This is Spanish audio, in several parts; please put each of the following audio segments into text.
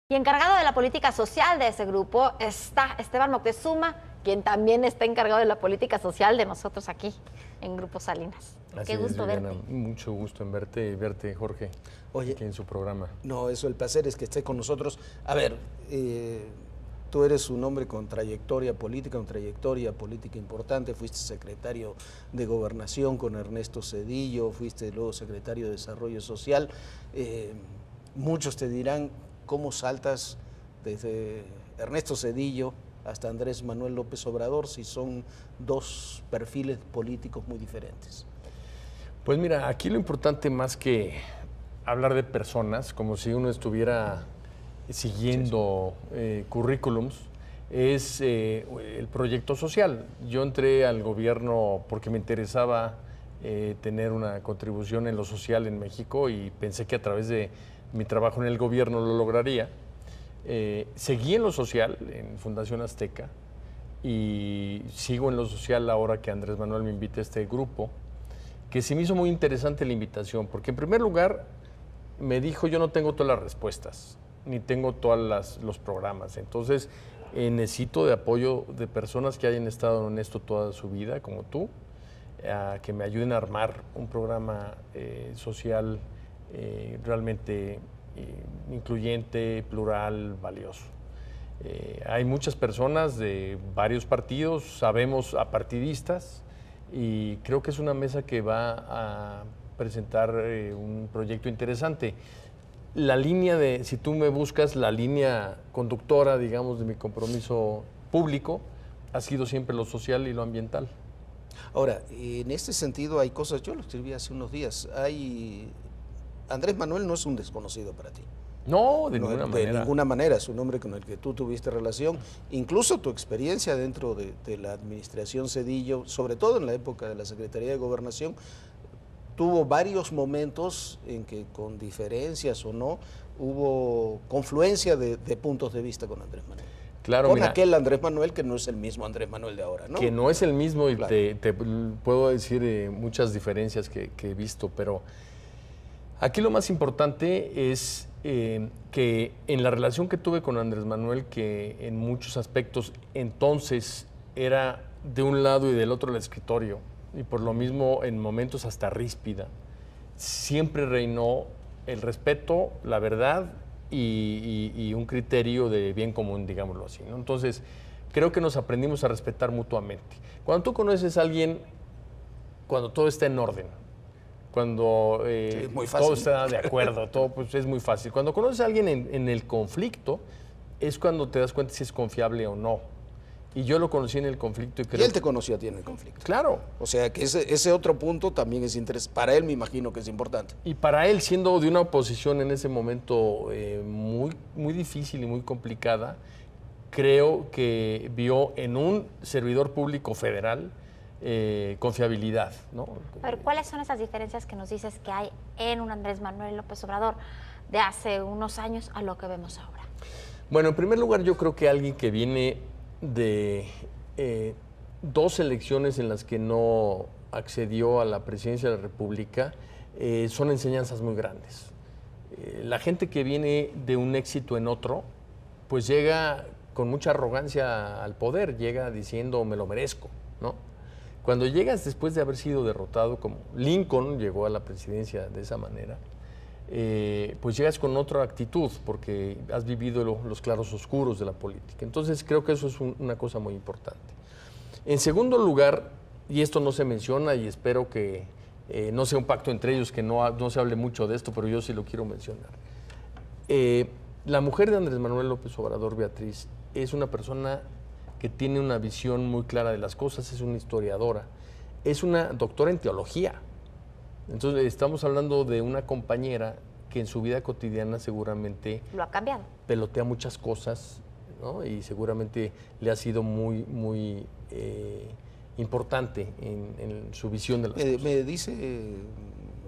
Y encargado de la política social de ese grupo está Esteban Moctezuma, quien también está encargado de la política social de nosotros aquí en Grupo Salinas. Así Qué gusto es, Viviana, verte. mucho gusto en verte y verte, Jorge, Oye, aquí en su programa. no, eso, el placer es que esté con nosotros. A ver, tú eres un hombre con trayectoria política importante, fuiste secretario de Gobernación con Ernesto Zedillo, fuiste luego secretario de Desarrollo Social. Muchos te dirán cómo saltas desde Ernesto Zedillo hasta Andrés Manuel López Obrador, si son dos perfiles políticos muy diferentes. Pues mira, aquí lo importante más que hablar de personas, como si uno estuviera siguiendo currículums, es el proyecto social. Yo entré al gobierno porque me interesaba tener una contribución en lo social en México y pensé que a través de mi trabajo en el gobierno lo lograría. Seguí en lo social, en Fundación Azteca, y sigo en lo social ahora que Andrés Manuel me invita a este grupo, que se me hizo muy interesante la invitación, porque en primer lugar me dijo, yo no tengo todas las respuestas, ni tengo todos los programas, entonces necesito de apoyo de personas que hayan estado en esto toda su vida, como tú, que me ayuden a armar un programa social realmente incluyente, plural, valioso. Hay muchas personas de varios partidos, sabemos apartidistas, y creo que es una mesa que va a presentar un proyecto interesante. La línea de, si tú me buscas, la línea conductora, digamos, de mi compromiso público ha sido siempre lo social y lo ambiental. Ahora, en este sentido hay cosas, yo lo escribí hace unos días, Andrés Manuel no es un desconocido para ti. No, de No, ninguna manera. De ninguna manera, es un hombre con el que tú tuviste relación, incluso tu experiencia dentro de la administración Zedillo, sobre todo en la época de la Secretaría de Gobernación, tuvo varios momentos en que con diferencias o no, hubo confluencia de puntos de vista con Andrés Manuel. Claro, con mira, aquel Andrés Manuel que no es el mismo Andrés Manuel de ahora, ¿no? que no es el mismo y Claro. te puedo decir muchas diferencias que he visto, pero aquí lo más importante es que en la relación que tuve con Andrés Manuel, que en muchos aspectos entonces era de un lado y del otro el escritorio, y por lo mismo en momentos hasta ríspida, siempre reinó el respeto, la verdad y un criterio de bien común, digámoslo así, ¿no? Entonces, creo que nos aprendimos a respetar mutuamente. Cuando tú conoces a alguien, cuando todo está en orden, cuando Sí, muy todo fácil. está de acuerdo, todo pues, es muy fácil. Cuando conoces a alguien en el conflicto, es cuando te das cuenta si es confiable o no. Y yo lo conocí en el conflicto y creo... Y él te conoció a ti en el conflicto. Claro. O sea que ese otro punto también es interesante. Para él me imagino que es importante. Y para él, siendo de una oposición en ese momento muy difícil y muy complicada, creo que vio en un servidor público federal confiabilidad, ¿no? A ver, ¿cuáles son esas diferencias que nos dices que hay en un Andrés Manuel López Obrador de hace unos años a lo que vemos ahora? Bueno, en primer lugar, yo creo que alguien que viene de dos elecciones en las que no accedió a la presidencia de la República, son enseñanzas muy grandes. La gente que viene de un éxito en otro, pues llega con mucha arrogancia al poder, llega diciendo me lo merezco, ¿no? Cuando llegas después de haber sido derrotado, como Lincoln llegó a la presidencia de esa manera, pues llegas con otra actitud porque has vivido los claros oscuros de la política. Entonces creo que eso es una cosa muy importante. En segundo lugar, y esto no se menciona y espero que no sea un pacto entre ellos, que no se hable mucho de esto, pero yo sí lo quiero mencionar. La mujer de Andrés Manuel López Obrador, Beatriz, es una persona que tiene una visión muy clara de las cosas, es una historiadora, es una doctora en teología. Entonces estamos hablando de una compañera que en su vida cotidiana seguramente Lo ha cambiado. pelotea muchas cosas, ¿no? Y seguramente le ha sido muy importante en su visión de las cosas. Me dice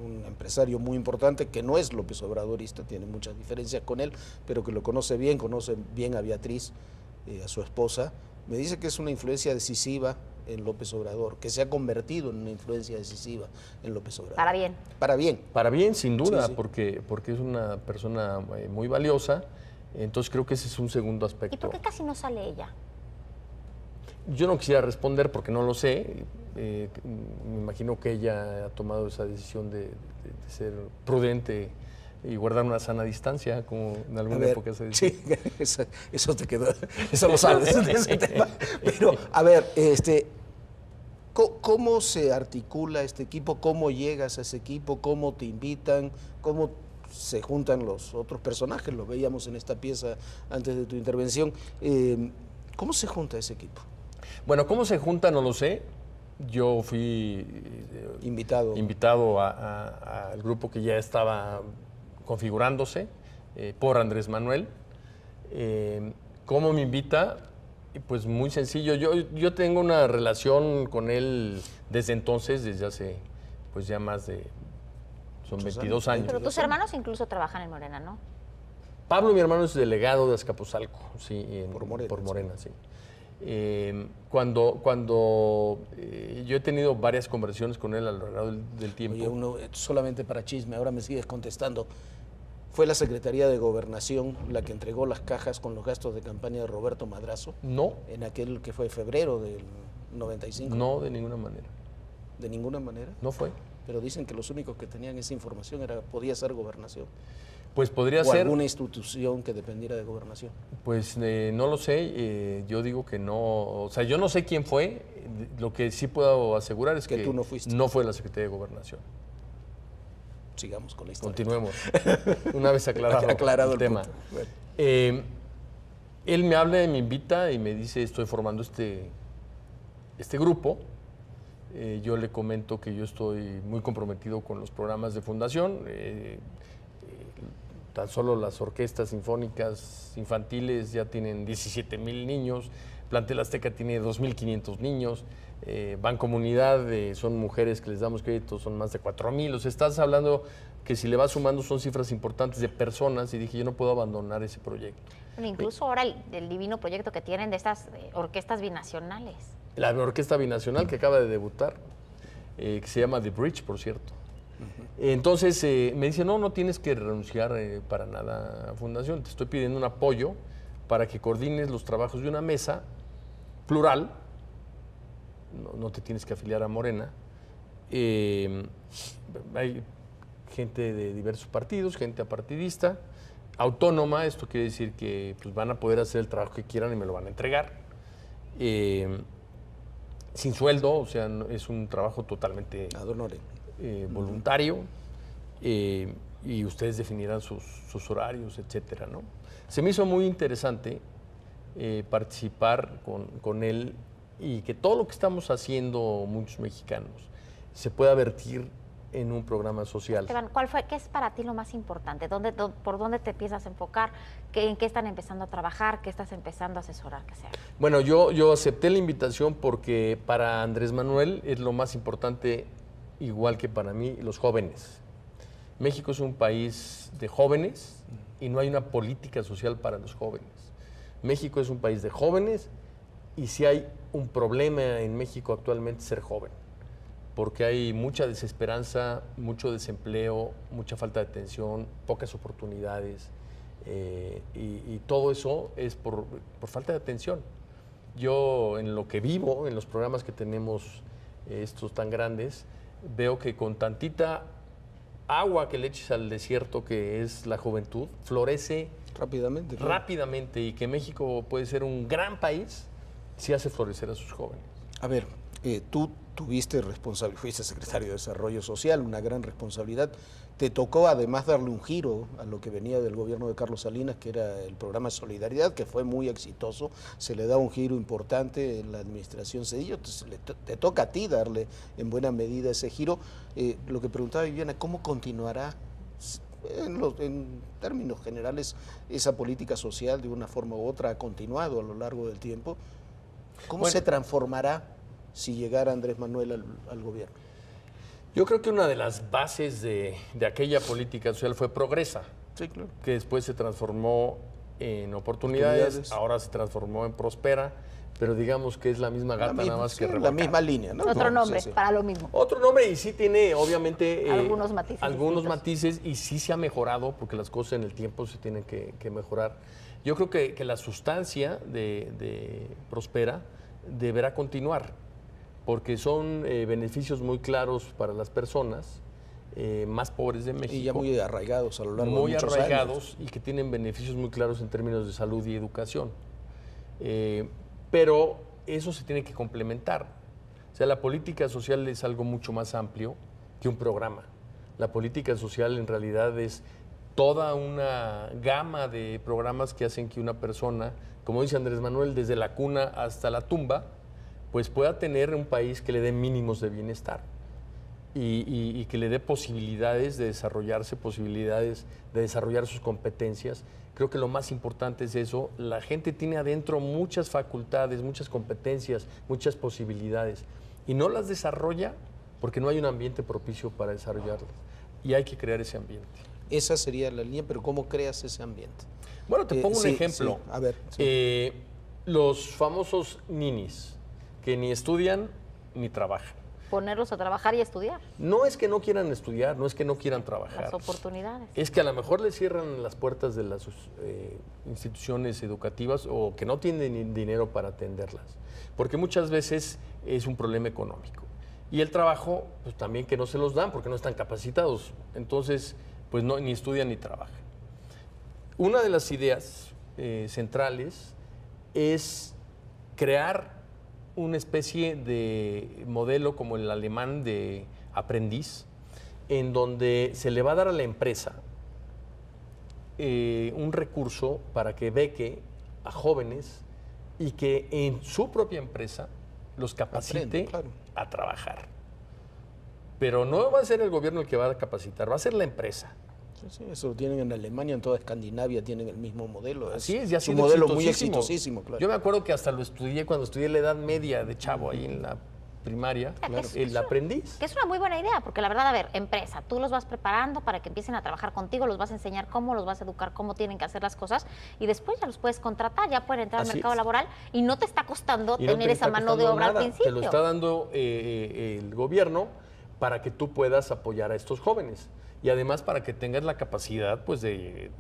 un empresario muy importante que no es López Obradorista, tiene muchas diferencias con él, pero que lo conoce bien a Beatriz, a su esposa. Me dice que es una influencia decisiva en López Obrador, que se ha convertido en una influencia decisiva en López Obrador. Para bien. Para bien. Para bien, sin duda, Sí, sí. porque es una persona muy valiosa, Entonces creo que ese es un segundo ¿Y aspecto. por qué casi no sale ella? Yo no quisiera responder porque no lo sé. Me imagino que ella ha tomado esa decisión de ser prudente y guardar una sana distancia, como en A alguna ver, época se decía. sí, eso te quedó, eso lo sabes de ese tema. Pero, a ver, ¿cómo se articula este equipo? ¿Cómo llegas a ese equipo? ¿Cómo te invitan? ¿Cómo se juntan los otros personajes? Lo veíamos en esta pieza antes de tu intervención. ¿Cómo se junta ese equipo? Bueno, ¿cómo se junta? No lo sé. Yo fui invitado al grupo que ya estaba configurándose por Andrés Manuel. ¿Cómo me invita? Pues muy sencillo. Yo tengo una relación con él desde entonces, desde hace pues ya más de... Son 22 años. Pero tus hermanos incluso trabajan en Morena, ¿no? Pablo, mi hermano, es delegado de Azcapotzalco, sí, por Morena, sí. Cuando yo he tenido varias conversaciones con él a lo largo del tiempo. Oye, uno, solamente para chisme, ahora me sigues contestando. ¿Fue la Secretaría de Gobernación la que entregó las cajas con los gastos de campaña de Roberto Madrazo? No. En aquel que fue febrero del 95. No, de ninguna manera. ¿De ninguna manera? No fue. Pero dicen que los únicos que tenían esa información podía ser Gobernación. Pues podría o ser. alguna institución que dependiera de Gobernación. Pues no lo sé, yo digo que no, o sea, yo no sé quién fue, lo que sí puedo asegurar es que tú no fuiste. No fue la Secretaría de Gobernación. Sigamos con la historia. Continuemos, una vez aclarado el tema. Bueno. Él me habla y me invita y me dice, estoy formando este grupo. Yo le comento que yo estoy muy comprometido con los programas de fundación. Tan solo las orquestas sinfónicas infantiles ya tienen 17,000 niños, Plantel Azteca tiene 2,500 niños, Bancomunidad son mujeres que les damos crédito, son más de 4,000. O sea, estás hablando que si le vas sumando son cifras importantes de personas y dije, yo no puedo abandonar ese proyecto. Bueno, incluso ahora el divino proyecto que tienen de estas orquestas binacionales. La orquesta binacional que acaba de debutar, que se llama The Bridge, por cierto. Entonces me dice, no tienes que renunciar para nada a Fundación, te estoy pidiendo un apoyo para que coordines los trabajos de una mesa plural, no te tienes que afiliar a Morena, hay gente de diversos partidos, gente apartidista, autónoma, esto quiere decir que pues, van a poder hacer el trabajo que quieran y me lo van a entregar, sin sueldo, o sea, es un trabajo totalmente... Ad honorem. Voluntario, y ustedes definirán sus horarios, etcétera, ¿no? Se me hizo muy interesante participar con él y que todo lo que estamos haciendo muchos mexicanos se pueda vertir en un programa social. Esteban, ¿qué es para ti lo más importante? ¿Por dónde te empiezas a enfocar? ¿En qué están empezando a trabajar? ¿Qué estás empezando a asesorar? ¿Qué sea? Bueno, yo acepté la invitación porque para Andrés Manuel es lo más importante, igual que para mí, los jóvenes. México es un país de jóvenes y no hay una política social para los jóvenes. México es un país de jóvenes y si hay un problema en México actualmente es ser joven, porque hay mucha desesperanza, mucho desempleo, mucha falta de atención, pocas oportunidades y todo eso es por falta de atención. Yo en lo que vivo, en los programas que tenemos estos tan grandes, veo que con tantita agua que le eches al desierto que es la juventud, florece rápidamente y que México puede ser un gran país si hace florecer a sus jóvenes. A ver, tú fuiste secretario de Desarrollo Social, una gran responsabilidad. Te tocó además darle un giro a lo que venía del gobierno de Carlos Salinas, que era el programa de Solidaridad, que fue muy exitoso. Se le da un giro importante en la administración Zedillo. Te toca a ti darle en buena medida ese giro. Lo que preguntaba Viviana, ¿cómo continuará en términos generales esa política social de una forma u otra? ¿Ha continuado a lo largo del tiempo? ¿Cómo se transformará si llegara Andrés Manuel al gobierno? Yo creo que una de las bases de aquella política social fue Progresa, sí, claro, que después se transformó en Oportunidades, ahora se transformó en Prospera, pero digamos que es la misma gata, nada más que la revolcada. misma línea, ¿no? Otro nombre Sí, sí. para lo mismo. Otro nombre, y sí tiene, obviamente, Algunos matices algunos distintos. matices, y sí se ha mejorado, porque las cosas en el tiempo se tienen que mejorar. Yo creo que la sustancia de Prospera deberá continuar, porque son beneficios muy claros para las personas más pobres de México. Y ya muy arraigados a lo largo muy de muchos arraigados años. y que tienen beneficios muy claros en términos de salud y educación. Pero eso se tiene que complementar. O sea, la política social es algo mucho más amplio que un programa. La política social en realidad es toda una gama de programas que hacen que una persona, como dice Andrés Manuel, desde la cuna hasta la tumba, pues pueda tener un país que le dé mínimos de bienestar y que le dé posibilidades de desarrollarse, posibilidades de desarrollar sus competencias. Creo que lo más importante es eso. La gente tiene adentro muchas facultades, muchas competencias, muchas posibilidades y no las desarrolla porque no hay un ambiente propicio para desarrollarlas. Y hay que crear ese ambiente. Esa sería la línea, pero ¿cómo creas ese ambiente? Bueno, te pongo un sí, ejemplo. sí, a ver. Sí. Los famosos ninis, que ni estudian ni trabajan. Ponerlos a trabajar y estudiar. No es que no quieran estudiar, no es que no quieran trabajar. Las oportunidades. Es que a lo mejor les cierran las puertas de las instituciones educativas o que no tienen ni dinero para atenderlas. Porque muchas veces es un problema económico. Y el trabajo, pues también que no se los dan porque no están capacitados. Entonces, pues no, ni estudian ni trabajan. Una de las ideas centrales es crear una especie de modelo como el alemán de aprendiz, en donde se le va a dar a la empresa un recurso para que beque a jóvenes y que en su propia empresa los capacite Aprende, claro. a trabajar. Pero no va a ser el gobierno el que va a capacitar, va a ser la empresa. Sí, sí, eso lo tienen en Alemania, en toda Escandinavia tienen el mismo modelo. Así es, y ha un sido modelo muy exitosísimo. exitosísimo, claro. Yo me acuerdo que hasta lo estudié cuando estudié la edad media de chavo ahí en la primaria, Claro. el aprendiz. Que es una muy buena idea, porque la verdad, a ver, empresa, tú los vas preparando para que empiecen a trabajar contigo, los vas a enseñar cómo, los vas a educar cómo tienen que hacer las cosas y después ya los puedes contratar, ya pueden entrar al Así mercado es. laboral y no te está costando Y no tener te esa está mano de costando obra nada, al principio. te lo está dando el gobierno para que tú puedas apoyar a estos jóvenes y además para que tengas la capacidad pues de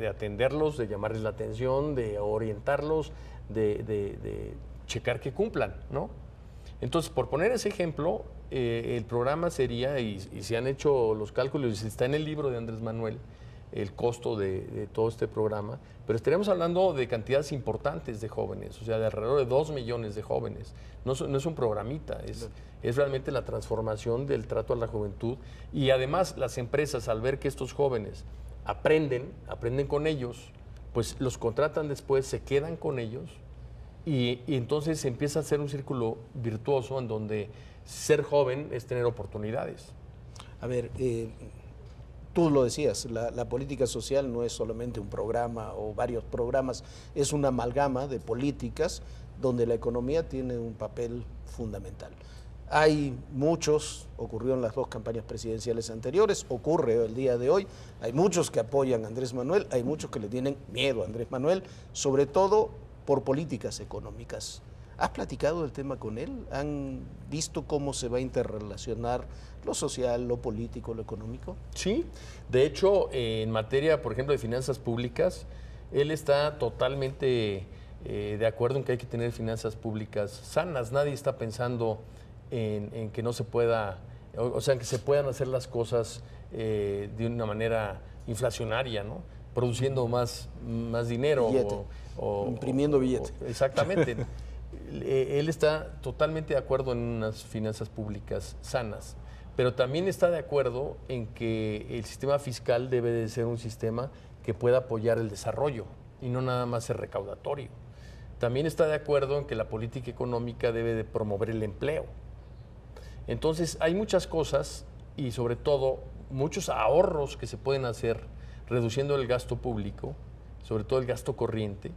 atenderlos, de llamarles la atención, de orientarlos, de checar que cumplan, ¿no? Entonces, por poner ese ejemplo, el programa sería, y se han hecho los cálculos, y está en el libro de Andrés Manuel, el costo de todo este programa, pero estaríamos hablando de cantidades importantes de jóvenes, o sea, de alrededor de 2 millones de jóvenes. No es un programita, es realmente la transformación del trato a la juventud. Y además, las empresas, al ver que estos jóvenes aprenden con ellos, pues los contratan después, se quedan con ellos, y entonces empieza a ser un círculo virtuoso en donde ser joven es tener oportunidades. A ver, tú lo decías, la política social no es solamente un programa o varios programas, es una amalgama de políticas donde la economía tiene un papel fundamental. Hay muchos, ocurrió en las 2 campañas presidenciales anteriores, ocurre el día de hoy, hay muchos que apoyan a Andrés Manuel, hay muchos que le tienen miedo a Andrés Manuel, sobre todo por políticas económicas. ¿Has platicado del tema con él? ¿Han visto cómo se va a interrelacionar lo social, lo político, lo económico? Sí, de hecho, en materia, por ejemplo, de finanzas públicas, él está totalmente de acuerdo en que hay que tener finanzas públicas sanas. Nadie está pensando en que no se pueda, o sea, en que se puedan hacer las cosas de una manera inflacionaria, ¿no? Produciendo más dinero. Billete. Imprimiendo billete. Exactamente. Él está totalmente de acuerdo en unas finanzas públicas sanas, pero también está de acuerdo en que el sistema fiscal debe de ser un sistema que pueda apoyar el desarrollo y no nada más ser recaudatorio. También está de acuerdo en que la política económica debe de promover el empleo. Entonces hay muchas cosas y sobre todo muchos ahorros que se pueden hacer reduciendo el gasto público, sobre todo el gasto corriente,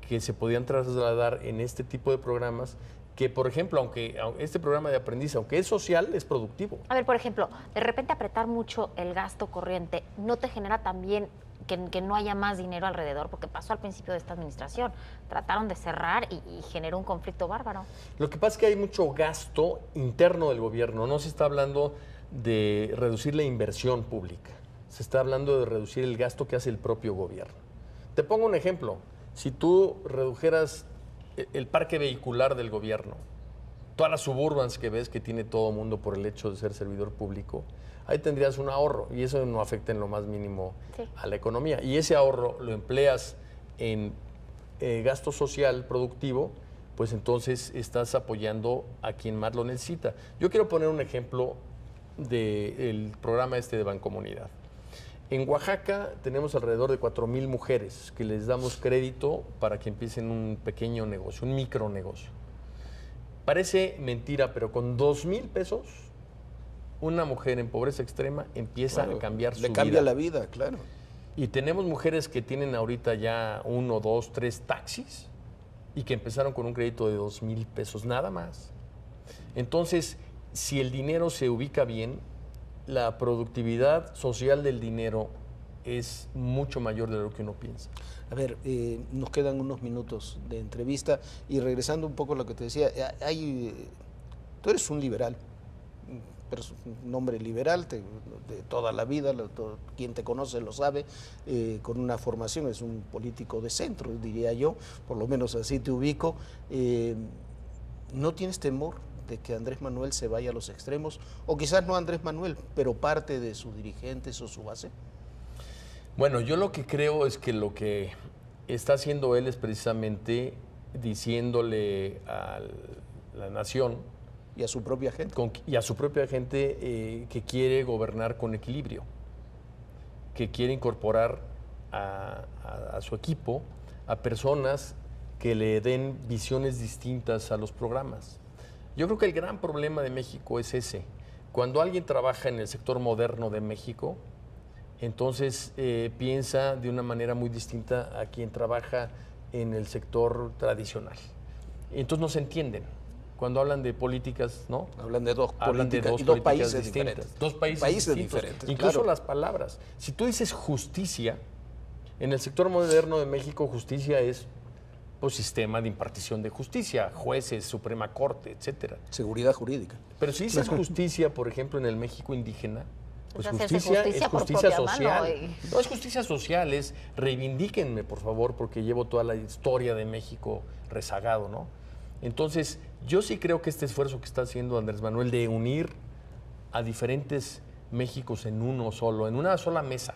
que se podían trasladar en este tipo de programas que, por ejemplo, aunque este programa de aprendiz, aunque es social, es productivo. A ver, por ejemplo, de repente apretar mucho el gasto corriente, ¿no te genera también que no haya más dinero alrededor, porque pasó al principio de esta administración. Trataron de cerrar y generó un conflicto bárbaro. Lo que pasa es que hay mucho gasto interno del gobierno. No se está hablando de reducir la inversión pública. Se está hablando de reducir el gasto que hace el propio gobierno. Te pongo un ejemplo. Si tú redujeras el parque vehicular del gobierno, todas las suburbans que ves que tiene todo mundo por el hecho de ser servidor público, ahí tendrías un ahorro y eso no afecta en lo más mínimo a la economía. Y ese ahorro lo empleas en gasto social productivo, pues entonces estás apoyando a quien más lo necesita. Yo quiero poner un ejemplo del programa de Bancomunidad. En Oaxaca tenemos alrededor de 4,000 mujeres que les damos crédito para que empiecen un pequeño negocio, un micronegocio. Parece mentira, pero con 2,000 pesos, una mujer en pobreza extrema empieza a cambiar su vida. Le cambia la vida, claro. Y tenemos mujeres que tienen ahorita ya 1, 2, 3 taxis y que empezaron con un crédito de 2,000 pesos, nada más. Entonces, si el dinero se ubica bien, la productividad social del dinero es mucho mayor de lo que uno piensa. A ver, nos quedan unos minutos de entrevista y regresando un poco a lo que te decía, tú eres un liberal, un hombre liberal de toda la vida, quien te conoce lo sabe, con una formación, es un político de centro, diría yo, por lo menos así te ubico. ¿No tienes temor de que Andrés Manuel se vaya a los extremos? O quizás no Andrés Manuel, pero parte de sus dirigentes o su base. Bueno, yo lo que creo es que lo que está haciendo él es precisamente diciéndole a la nación y a su propia gente. Que quiere gobernar con equilibrio, que quiere incorporar a su equipo a personas que le den visiones distintas a los programas. Yo creo que el gran problema de México es ese. Cuando alguien trabaja en el sector moderno de México, entonces piensa de una manera muy distinta a quien trabaja en el sector tradicional. Entonces no se entienden. Cuando hablan de políticas, ¿no? Hablan de dos países distintos. Dos países distintos. Incluso claro. Las palabras. Si tú dices justicia, en el sector moderno de México, justicia es pues, sistema de impartición de justicia, jueces, Suprema Corte, etcétera. Seguridad jurídica. Pero si dices justicia, por ejemplo, en el México indígena, pues justicia es justicia social. Mano, no es justicia social, es reivindíquenme, por favor, porque llevo toda la historia de México rezagado, ¿no? Entonces, yo sí creo que este esfuerzo que está haciendo Andrés Manuel de unir a diferentes Méxicos en uno solo, en una sola mesa,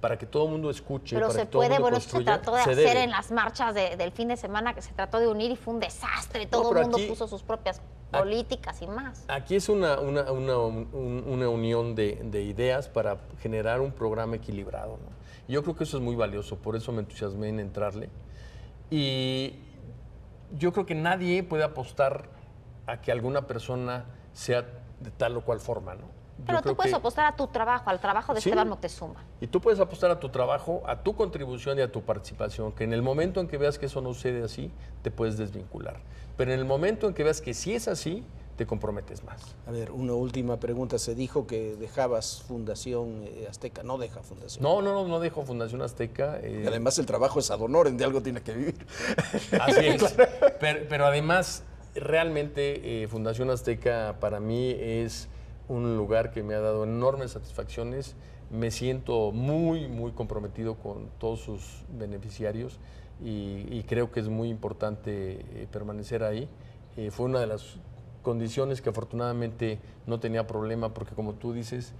para que todo el mundo escuche, pero para se que todo el puede, mundo bueno, construya, se trató de hacer en las marchas del fin de semana, que se trató de unir y fue un desastre, todo el mundo puso sus propias políticas y más. Aquí es una unión de ideas para generar un programa equilibrado, ¿no? Y yo creo que eso es muy valioso, por eso me entusiasmé en entrarle. Y yo creo que nadie puede apostar a que alguna persona sea de tal o cual forma, ¿no? Pero tú puedes apostar a tu trabajo, al trabajo de Esteban Moctezuma. Y tú puedes apostar a tu trabajo, a tu contribución y a tu participación, que en el momento en que veas que eso no sucede así, te puedes desvincular. Pero en el momento en que veas que sí es así, te comprometes más. A ver, una última pregunta. Se dijo que dejabas Fundación Azteca. No deja Fundación. No dejo Fundación Azteca. Y además el trabajo es ad honorem, de algo tienes que vivir. Así es. Pero además, realmente Fundación Azteca para mí es un lugar que me ha dado enormes satisfacciones. Me siento muy, muy comprometido con todos sus beneficiarios y creo que es muy importante permanecer ahí. Fue una de las condiciones que afortunadamente no tenía problema porque, como tú dices,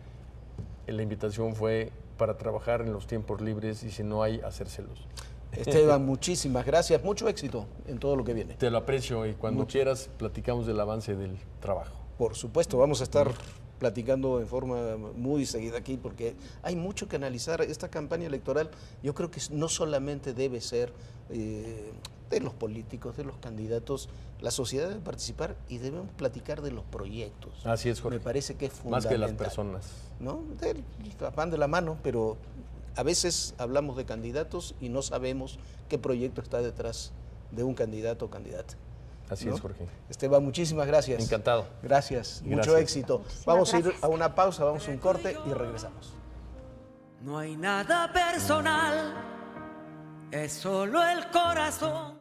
la invitación fue para trabajar en los tiempos libres y si no hay, hacérselos. Esteban, muchísimas gracias. Mucho éxito en todo lo que viene. Te lo aprecio y cuando quieras platicamos del avance del trabajo. Por supuesto, vamos a estar platicando en forma muy seguida aquí porque hay mucho que analizar. Esta campaña electoral yo creo que no solamente debe ser de los políticos, de los candidatos, la sociedad debe participar y debemos platicar de los proyectos. Así es, Jorge. Me parece que es fundamental. Más que las personas. ¿No? Van de la mano, pero a veces hablamos de candidatos y no sabemos qué proyecto está detrás de un candidato o candidata. Así ¿no? es, Jorge. Esteban, muchísimas gracias. Encantado. Gracias, mucho éxito. Vamos a ir a una pausa, vamos a un corte y regresamos. No hay nada personal, es solo el corazón.